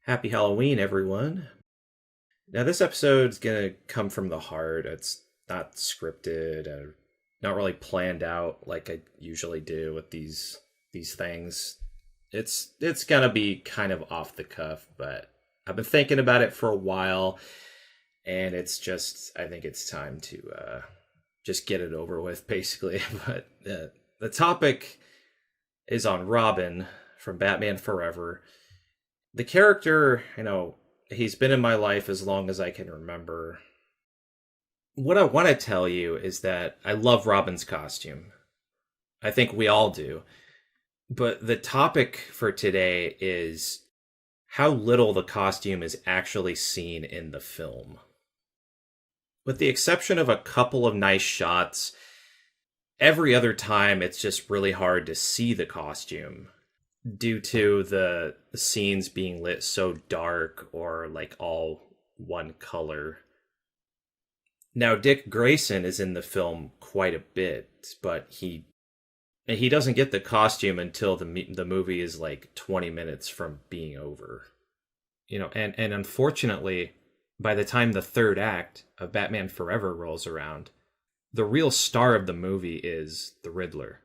Happy Halloween, everyone. Now, this episode's gonna come from the heart. It's not scripted or not really planned out like I usually do with these things. It's gonna be kind of off the cuff, but I've been thinking about it for a while, and I think it's time to just get it over with, basically. But the topic is on Robin from Batman Forever. The character, he's been in my life as long as I can remember. What I want to tell you is that I love Robin's costume. I think we all do. But the topic for today is how little the costume is actually seen in the film. With the exception of a couple of nice shots, every other time it's just really hard to see the costume due to the scenes being lit so dark or like all one color. Now Dick Grayson is in the film quite a bit, but he doesn't get the costume until the movie is like 20 minutes from being over. And unfortunately, by the time the third act of Batman Forever rolls around, the real star of the movie is the Riddler.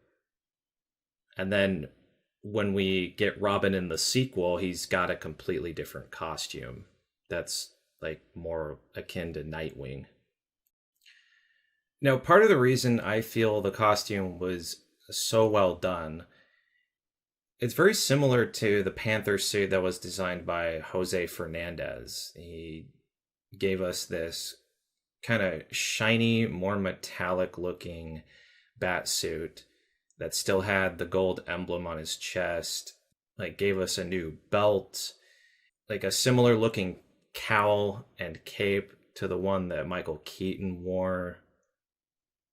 And then when we get Robin in the sequel, he's got a completely different costume that's like more akin to Nightwing. Now, part of the reason I feel the costume was so well done, it's very similar to the Panther suit that was designed by Jose Fernandez. He gave us this kind of shiny, more metallic looking bat suit that still had the gold emblem on his chest, like gave us a new belt, like a similar looking cowl and cape to the one that Michael Keaton wore.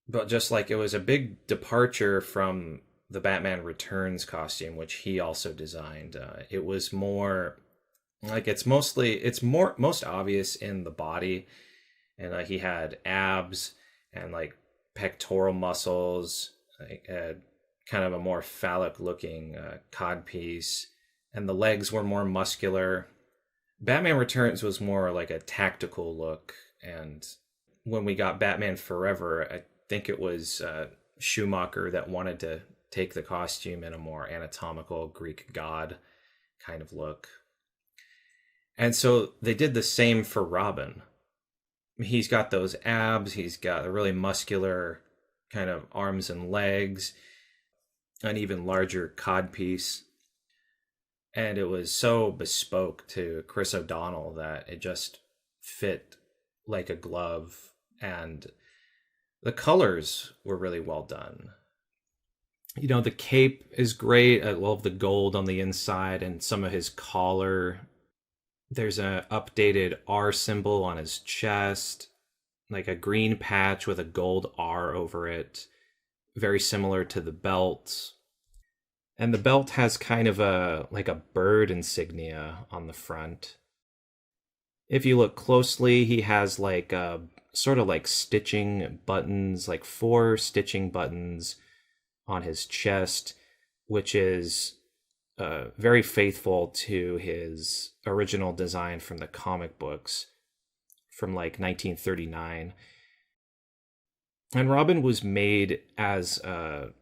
But just like it was a big departure from the Batman Returns costume, which he also designed. It was more like it's most obvious in the body, and he had abs and like pectoral muscles, like kind of a more phallic looking codpiece, and the legs were more muscular. Batman Returns was more like a tactical look, and when we got Batman Forever, I think it was Schumacher that wanted to take the costume in a more anatomical Greek god kind of look. And so they did the same for Robin. He's got those abs, he's got a really muscular kind of arms and legs, an even larger codpiece. And it was so bespoke to Chris O'Donnell that it just fit like a glove. And the colors were really well done. The cape is great. I love the gold on the inside and some of his collar. There's an updated R symbol on his chest, like a green patch with a gold R over it, very similar to the belt. And the belt has kind of a bird insignia on the front. If you look closely, he has like sort of like stitching buttons, like 4 stitching buttons on his chest, which is very faithful to his original design from the comic books from like 1939. And Robin was made as a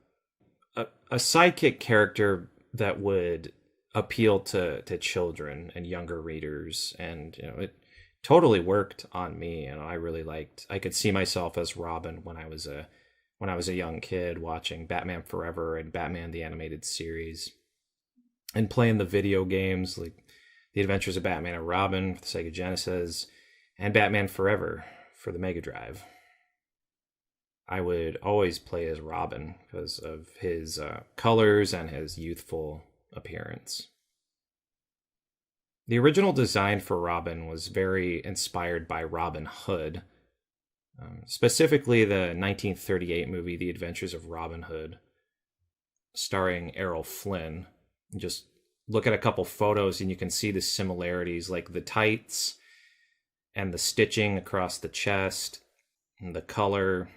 sidekick character that would appeal to children and younger readers, and it totally worked on me. And I could see myself as Robin when I was a young kid watching Batman Forever and Batman the Animated Series and playing the video games like The Adventures of Batman and Robin for the Sega Genesis and Batman Forever for the Mega Drive. I would always play as Robin because of his colors and his youthful appearance. The original design for Robin was very inspired by Robin Hood, specifically the 1938 movie The Adventures of Robin Hood, starring Errol Flynn. Just look at a couple photos and you can see the similarities, like the tights and the stitching across the chest and the color.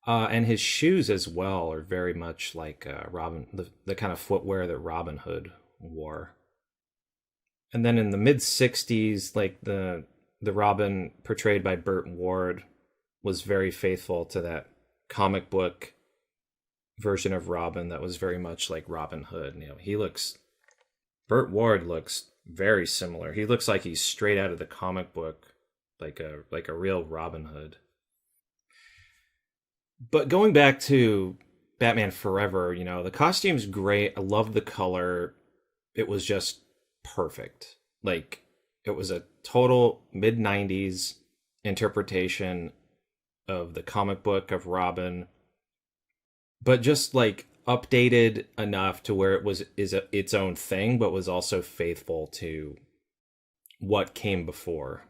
And his shoes as well are very much like the kind of footwear that Robin Hood wore. And then in the mid 60s, like the Robin portrayed by Burt Ward was very faithful to that comic book version of Robin that was very much like Robin Hood. You know, Burt Ward looks very similar. He looks like he's straight out of the comic book, like a real Robin Hood. But going back to Batman Forever, you know, the costume's great. I love the color. It was just perfect. Like, it was a total mid 90s interpretation of the comic book of Robin, but just like updated enough to where its own thing, but was also faithful to what came before.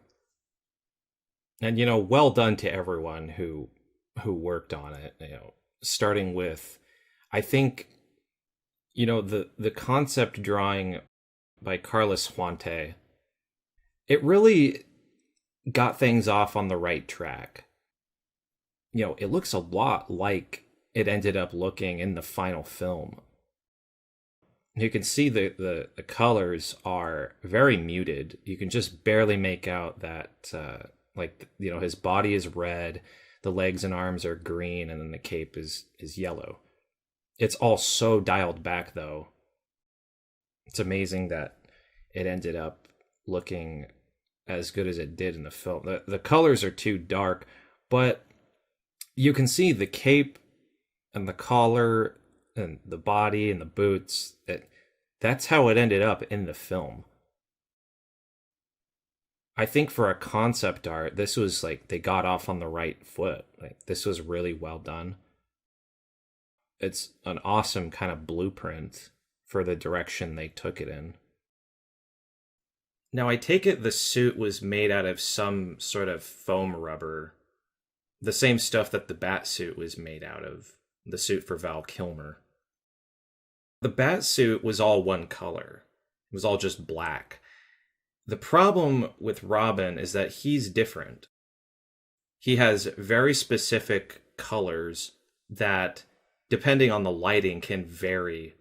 And you know, well done to everyone who worked on it. You know, starting with, I think, you know, the concept drawing by Carlos Huante, it really got things off on the right track. You know, it looks a lot like it ended up looking in the final film. You can see the colors are very muted. You can just barely make out that, like, you know, his body is red, the legs and arms are green, and then the cape is yellow. It's all so dialed back, though. It's amazing that it ended up looking as good as it did in the film. The colors are too dark, but you can see the cape and the collar and the body and the boots. That's how it ended up in the film. I think for a concept art, this was like they got off on the right foot. Like, this was really well done. It's an awesome kind of blueprint for the direction they took it in. Now, I take it the suit was made out of some sort of foam rubber, the same stuff that the bat suit was made out of, the suit for Val Kilmer. The bat suit was all one color. It was all just black. The problem with Robin is that he's different. He has very specific colors that, depending on the lighting, can vary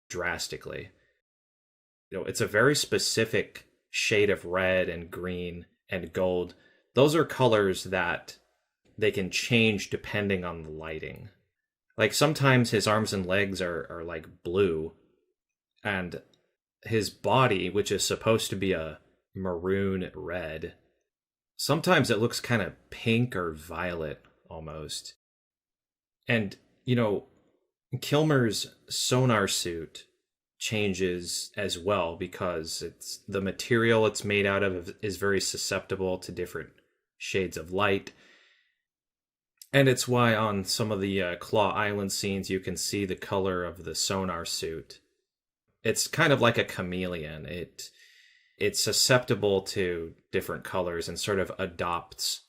drastically. You know, it's a very specific shade of red and green and gold. Those are colors that they can change depending on the lighting. Like, sometimes his arms and legs are like blue, and his body, which is supposed to be a maroon red, sometimes it looks kind of pink or violet almost. And, you know, Kilmer's sonar suit changes as well because it's the material it's made out of is very susceptible to different shades of light. And it's why on some of the Claw Island scenes you can see the color of the sonar suit. It's kind of like a chameleon. It's susceptible to different colors and sort of adopts.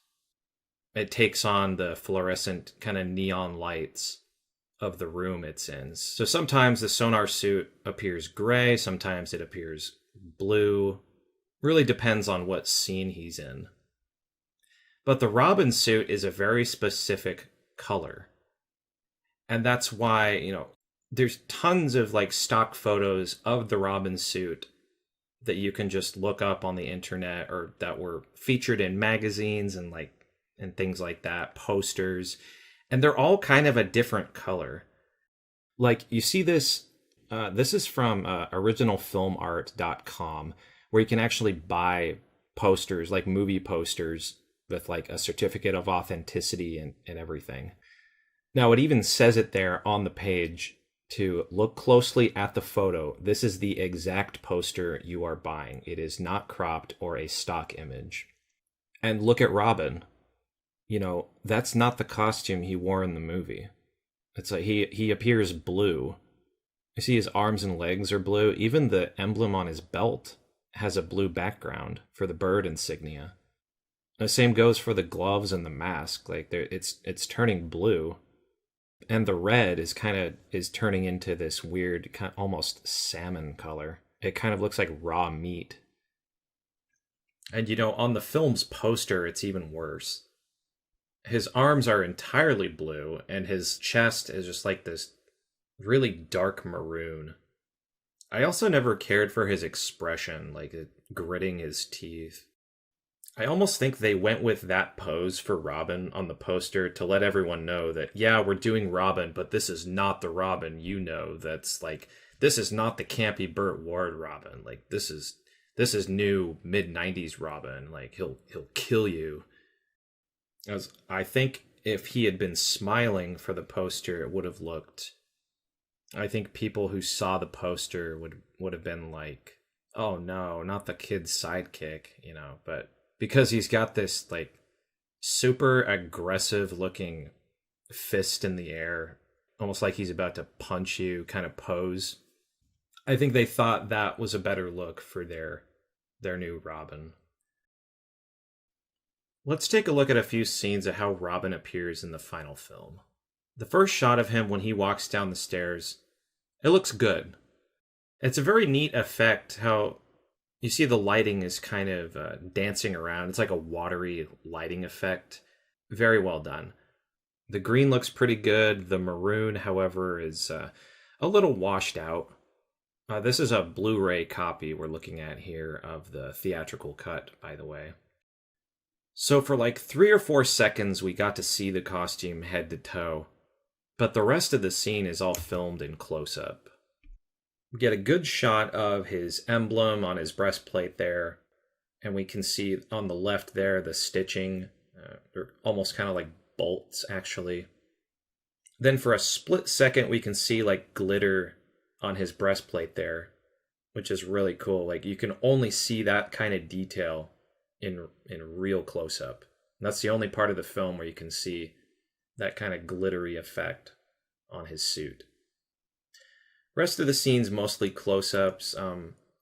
It takes on the fluorescent kind of neon lights of the room it's in. So sometimes the sonar suit appears gray, sometimes it appears blue. Really depends on what scene he's in. But the Robin suit is a very specific color. And that's why, you know, there's tons of like stock photos of the Robin suit that you can just look up on the internet or that were featured in magazines and things like that, posters, and they're all kind of a different color. Like, you see this, this is from originalfilmart.com, where you can actually buy posters, like movie posters, with like a certificate of authenticity and everything. Now, it even says it there on the page to look closely at the photo. This is the exact poster you are buying. It is not cropped or a stock image. And look at Robin. You know, that's not the costume he wore in the movie. It's like he appears blue. You see his arms and legs are blue. Even the emblem on his belt has a blue background for the bird insignia. The same goes for the gloves and the mask. Like, it's turning blue, and the red is turning into this weird kind of almost salmon color. It kind of looks like raw meat. And you know, on the film's poster, it's even worse. His arms are entirely blue, and his chest is just like this really dark maroon. I also never cared for his expression, like gritting his teeth. I almost think they went with that pose for Robin on the poster to let everyone know that, yeah, we're doing Robin, but this is not the Robin you know. That's like, this is not the campy Burt Ward Robin. Like, this is new mid 90s Robin. Like, he'll kill you. As I think if he had been smiling for the poster, it would have looked. I think people who saw the poster would have been like, "Oh no, not the kid's sidekick," But because he's got this like super aggressive looking fist in the air, almost like he's about to punch you, kind of pose. I think they thought that was a better look for their new Robin. Let's take a look at a few scenes of how Robin appears in the final film. The first shot of him when he walks down the stairs, it looks good. It's a very neat effect how you see the lighting is kind of dancing around. It's like a watery lighting effect. Very well done. The green looks pretty good. The maroon, however, is a little washed out. This is a Blu-ray copy we're looking at here of the theatrical cut, by the way. So for like 3 or 4 seconds, we got to see the costume head to toe, but the rest of the scene is all filmed in close-up. We get a good shot of his emblem on his breastplate there, and we can see on the left there the stitching, they're almost kind of like bolts, actually. Then for a split second, we can see like glitter on his breastplate there, which is really cool. Like you can only see that kind of detail in real close-up. That's the only part of the film where you can see that kind of glittery effect on his suit. Rest of the scene's mostly close-ups.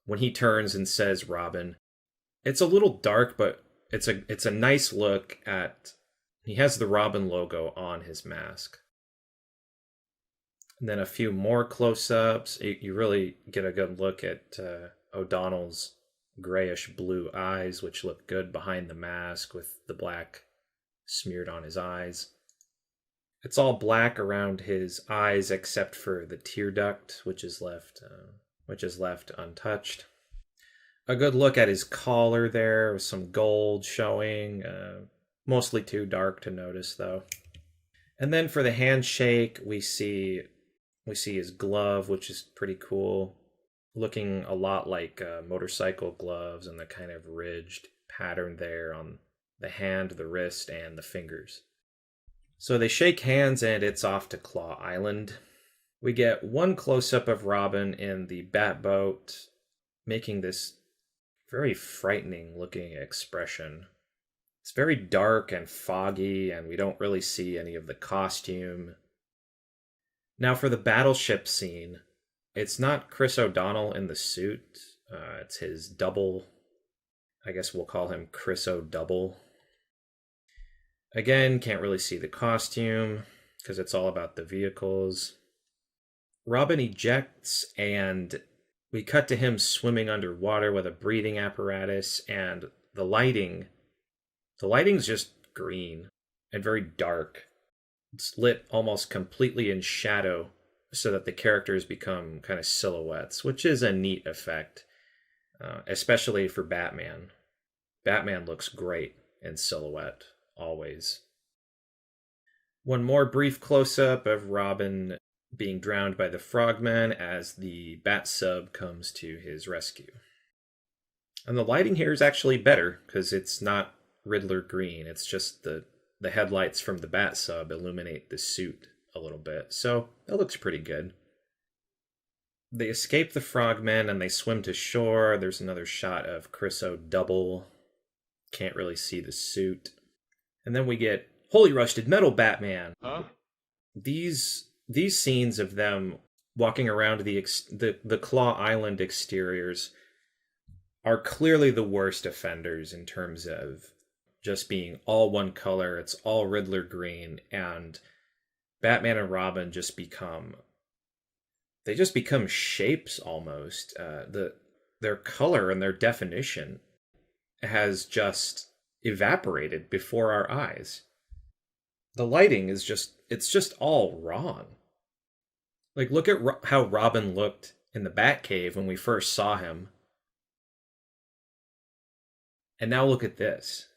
When he turns and says Robin, it's a little dark, but it's a nice look at. He has the Robin logo on his mask. And then a few more close-ups. You really get a good look at O'Donnell's grayish blue eyes, which look good behind the mask with the black smeared on his eyes. It's all black around his eyes except for the tear duct, which is left untouched. A good look at his collar there with some gold showing, mostly too dark to notice though. And then for the handshake, we see his glove, which is pretty cool, looking a lot like motorcycle gloves and the kind of ridged pattern there on the hand, the wrist, and the fingers. So they shake hands and it's off to Claw Island. We get one close-up of Robin in the bat boat, making this very frightening looking expression. It's very dark and foggy, and we don't really see any of the costume. Now for the battleship scene, it's not Chris O'Donnell in the suit. It's his double. I guess we'll call him Chris O'Double. Again, can't really see the costume because it's all about the vehicles. Robin ejects and we cut to him swimming underwater with a breathing apparatus, and the lighting's just green and very dark. It's lit almost completely in shadow so that the characters become kind of silhouettes, which is a neat effect, especially for Batman. Batman looks great in silhouette, always. One more brief close-up of Robin being drowned by the Frogman as the Bat Sub comes to his rescue. And the lighting here is actually better because it's not Riddler green. It's just the headlights from the Bat Sub illuminate the suit a little bit. So that looks pretty good. They escape the Frogmen and they swim to shore. There's another shot of Chris O'Double. Can't really see the suit. And then we get Holy Rusted Metal Batman. Huh? These scenes of them walking around the Claw Island exteriors are clearly the worst offenders in terms of just being all one color. It's all Riddler green, and Batman and Robin just become shapes almost. Their color and their definition has just evaporated before our eyes. The lighting is just all wrong. Like, look at how Robin looked in the Batcave when we first saw him. And now look at this.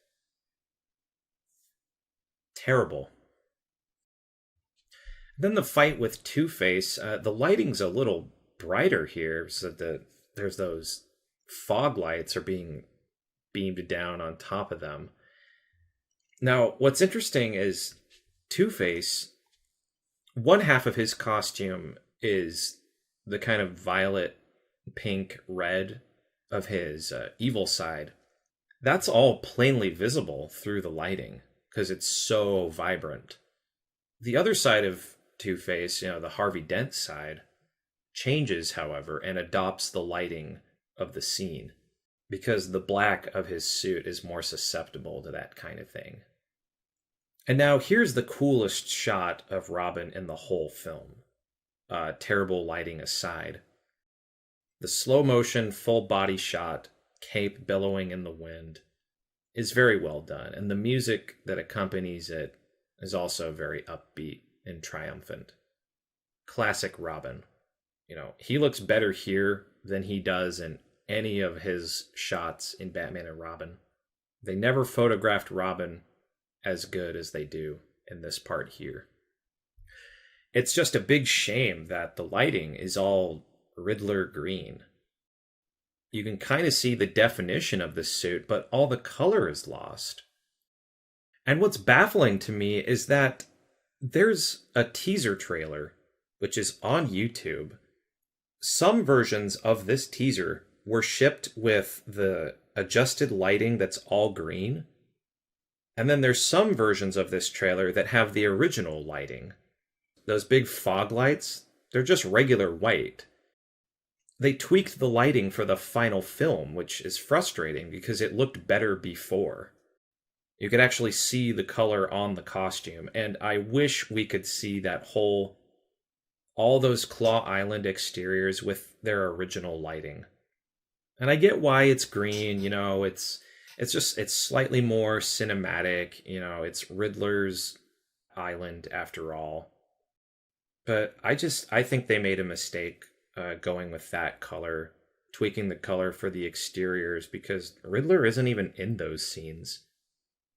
Terrible. Then the fight with Two Face, the lighting's a little brighter here, so there's those fog lights are being beamed down on top of them. Now, what's interesting is Two Face, one half of his costume is the kind of violet, pink, red of his evil side. That's all plainly visible through the lighting because it's so vibrant. The other side of Two Face, the Harvey Dent side, changes, however, and adopts the lighting of the scene because the black of his suit is more susceptible to that kind of thing. And now here's the coolest shot of Robin in the whole film. Terrible lighting aside. The slow motion, full body shot, cape billowing in the wind, is very well done. And the music that accompanies it is also very upbeat and triumphant. Classic Robin. He looks better here than he does in any of his shots in Batman and Robin. They never photographed Robin as good as they do in this part here. It's just a big shame that the lighting is all Riddler green. You can kind of see the definition of the suit, but all the color is lost. And what's baffling to me is that there's a teaser trailer, which is on YouTube. Some versions of this teaser were shipped with the adjusted lighting that's all green. And then there's some versions of this trailer that have the original lighting. Those big fog lights, they're just regular white. They tweaked the lighting for the final film, which is frustrating because it looked better before. You could actually see the color on the costume, and I wish we could see all those Claw Island exteriors with their original lighting. And I get why it's green, it's slightly more cinematic, it's Riddler's island after all. But I think they made a mistake going with that color, tweaking the color for the exteriors, because Riddler isn't even in those scenes.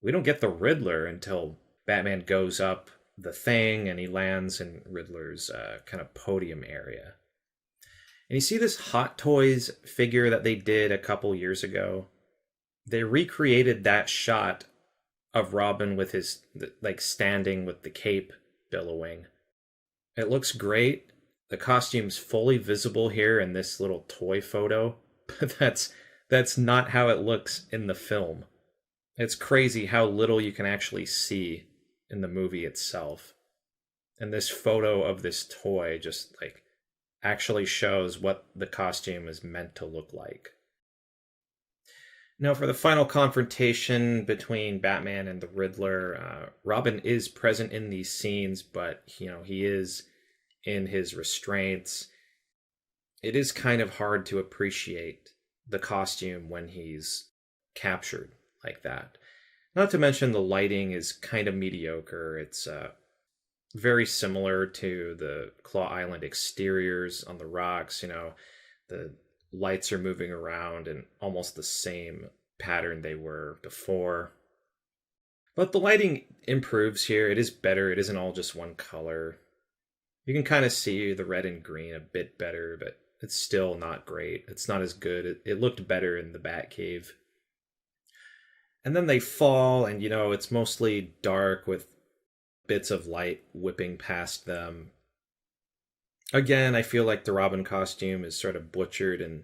We don't get the Riddler until Batman goes up the thing and he lands in Riddler's kind of podium area. And you see this Hot Toys figure that they did a couple years ago? They recreated that shot of Robin with his, standing with the cape billowing. It looks great. The costume's fully visible here in this little toy photo, but that's not how it looks in the film. It's crazy how little you can actually see in the movie itself. And this photo of this toy just actually shows what the costume is meant to look like. Now, for the final confrontation between Batman and the Riddler, Robin is present in these scenes, but he is in his restraints. It is kind of hard to appreciate the costume when he's captured like that. Not to mention the lighting is kind of mediocre. It's very similar to the Claw Island exteriors on the rocks. The lights are moving around in almost the same pattern they were before. But the lighting improves here. It is better. It isn't all just one color. You can kind of see the red and green a bit better, but it's still not great. It's not as good. It looked better in the Batcave. And then they fall, and it's mostly dark with bits of light whipping past them. Again, I feel like the Robin costume is sort of butchered in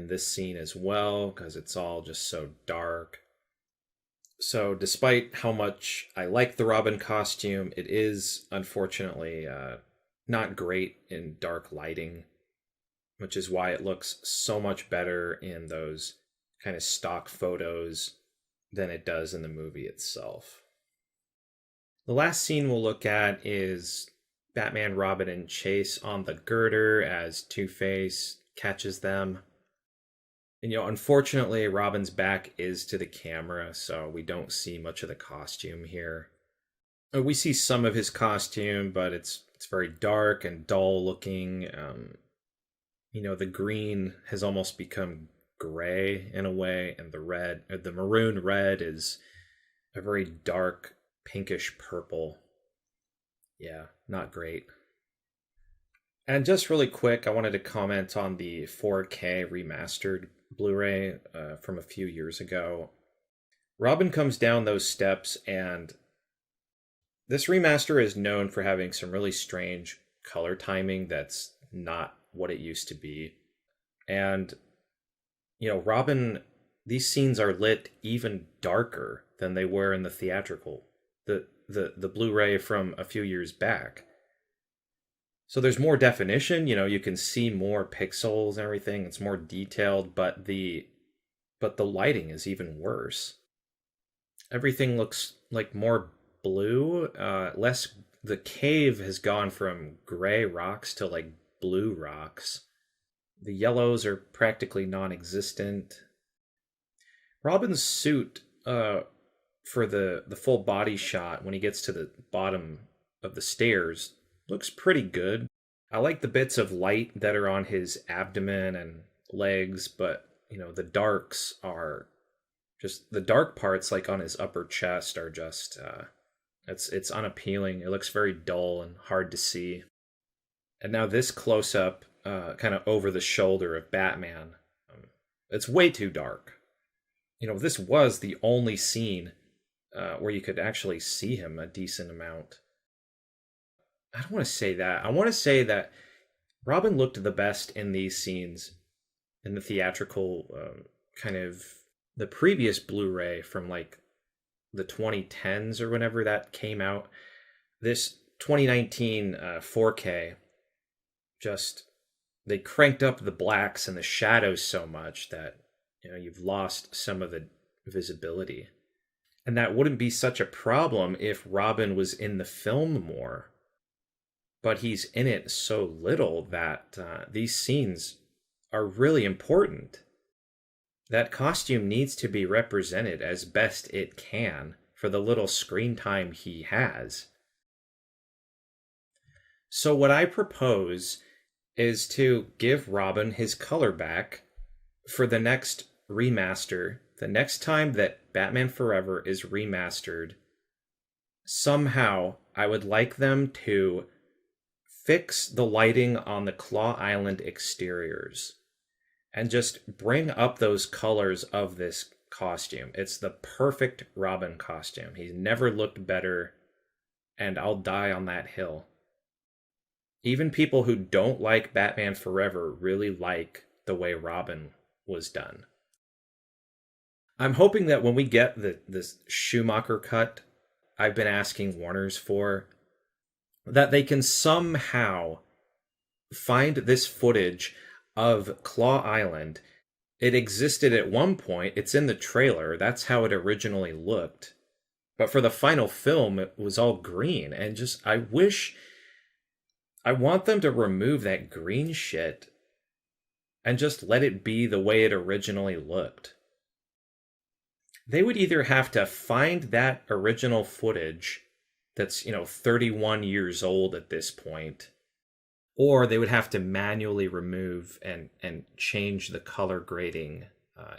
this scene as well, because it's all just so dark. So despite how much I like the Robin costume, it is unfortunately not great in dark lighting, which is why it looks so much better in those kind of stock photos than it does in the movie itself. The last scene we'll look at is Batman, Robin, and Chase on the girder as Two-Face catches them. And unfortunately, Robin's back is to the camera, so we don't see much of the costume here. We see some of his costume, but it's very dark and dull looking. The green has almost become gray in a way, and the maroon red is a very dark pinkish purple. Yeah, not great. And just really quick, I wanted to comment on the 4K remastered Blu-ray from a few years ago. Robin comes down those steps, and this remaster is known for having some really strange color timing that's not what it used to be. And, Robin, these scenes are lit even darker than they were in the theatrical, the Blu-ray from a few years back. So there's more definition, you can see more pixels and everything. It's more detailed, but the lighting is even worse. Everything looks like more blue, less. The cave has gone from gray rocks to like blue rocks. The yellows are practically non-existent. Robin's suit for the full body shot when he gets to the bottom of the stairs looks pretty good. I like the bits of light that are on his abdomen and legs, but the darks are just the dark parts, like on his upper chest, are just it's unappealing. It looks very dull and hard to see. And now this close up, kind of over the shoulder of Batman, it's way too dark. This was the only scene where you could actually see him a decent amount. I don't want to say that. I want to say that Robin looked the best in these scenes in the theatrical kind of the previous Blu-ray from like the 2010s or whenever that came out. This 2019 4K, just they cranked up the blacks and the shadows so much that you've lost some of the visibility. And that wouldn't be such a problem if Robin was in the film more. But he's in it so little that these scenes are really important. That costume needs to be represented as best it can for the little screen time he has. So what I propose is to give Robin his color back for the next remaster. The next time that Batman Forever is remastered, somehow I would like them to fix the lighting on the Claw Island exteriors and just bring up those colors of this costume. It's the perfect Robin costume. He's never looked better, and I'll die on that hill. Even people who don't like Batman Forever really like the way Robin was done. I'm hoping that when we get this Schumacher cut I've been asking Warner's for, that they can somehow find this footage of Claw Island. It existed at one point. It's in the trailer. That's how it originally looked. But for the final film, it was all green. And I want them to remove that green shit and just let it be the way it originally looked. They would either have to find that original footage that's 31 years old at this point, or they would have to manually remove and change the color grading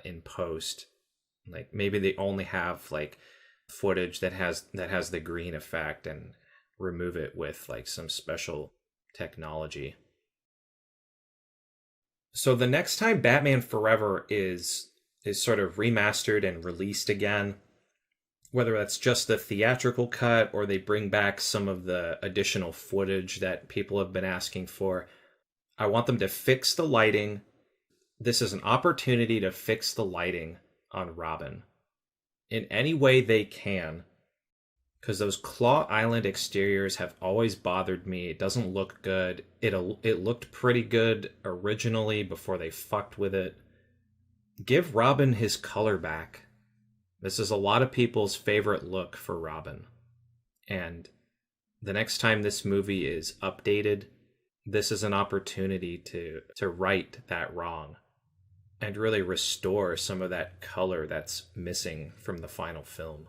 in post. Like maybe they only have like footage that has the green effect and remove it with like some special technology. So the next time Batman Forever is sort of remastered and released again, whether that's just the theatrical cut or they bring back some of the additional footage that people have been asking for, I want them to fix the lighting. This is an opportunity to fix the lighting on Robin in any way they can, because those Claw Island exteriors have always bothered me. It doesn't look good. It looked pretty good originally before they fucked with it. Give Robin his color back. This is a lot of people's favorite look for Robin. And the next time this movie is updated, this is an opportunity to right that wrong and really restore some of that color that's missing from the final film.